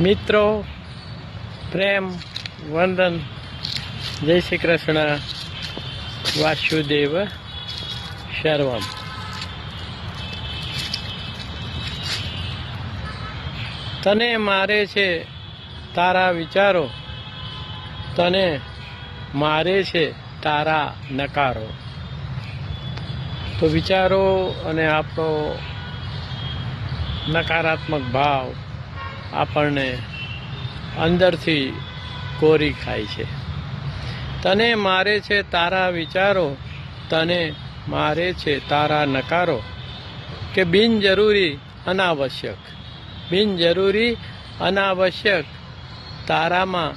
મિત્રો, પ્રેમ વંદન, જય શ્રી કૃષ્ણ, વાસુદેવ સર્વમ. તને મારે છે તારા વિચારો, તને મારે છે તારા નકારો. તો વિચારો અને આપણો નકારાત્મક ભાવ આપણને અંદરથી કોરી ખાય છે. તને મારે છે તારા વિચારો, તને મારે છે તારા નકારો. કે બિનજરૂરી અનાવશ્યક તારામાં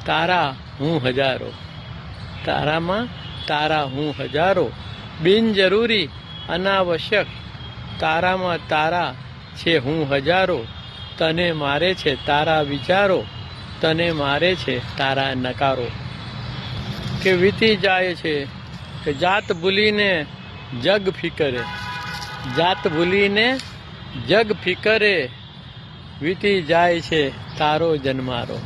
તારા હું હજારો, તારામાં તારા હું હજારો. બિનજરૂરી અનાવશ્યક તારામાં તારા છે હું હજારો. તને મારે છે તારા વિચારો, તને મારે છે તારા નકારો. કે વીતી જાય છે કે જાત ભૂલીને જગ ફિકરે, જાત ભૂલીને જગ ફિકરે. વીતી જાય છે તારો જન્મારો,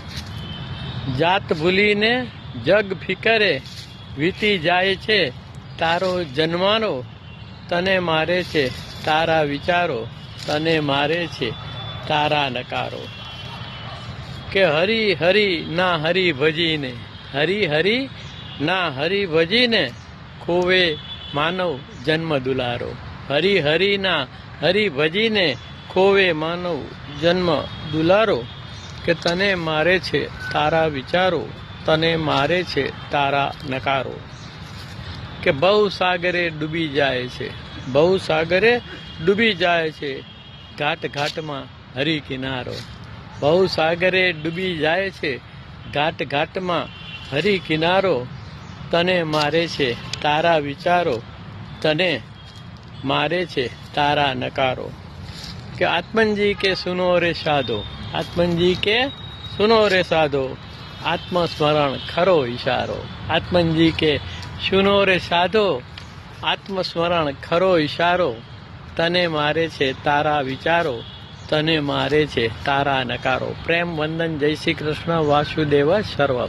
જાત ભૂલીને જગ ફિકરે. વીતી જાય છે તારો જન્મારો. તને મારે છે તારા વિચારો, તને મારે છે તારા નકારો. કે હરી હરી ના હરી ભજીને, હરી હરી ના હરી ભજીને ખોવે માનવ જન્મ દુલારો. હરી હરી ના હરી ભજીને ખોવે માનવ જન્મ દુલારો. કે તને મારે છે તારા વિચારો, તને મારે છે તારા નકારો. કે બહુ સાગરે ડૂબી જાય છે, બહુ સાગરે ડૂબી જાય છે. ઘાટ ઘાટમાં હરી કિનારો, બહુ સાગરે ડૂબી જાય છે. ઘાટ ઘાટમાં હરી કિનારો. તને મારે છે તારા વિચારો, તને મારે છે તારા નકારો. કે આત્મનજી કે સુનો રે સાધો, આત્મનજી કે સુનો રે સાધો. આત્મસ્મરણ ખરો ઈશારો. આત્મનજી કે સુનો રે સાધો, આત્મસ્મરણ ખરો ઈશારો. તને મારે છે તારા વિચારો, તને મારે છે તારા નકારો. પ્રેમ વંદન, જય શ્રી કૃષ્ણ, વાસુદેવ સર્વમ.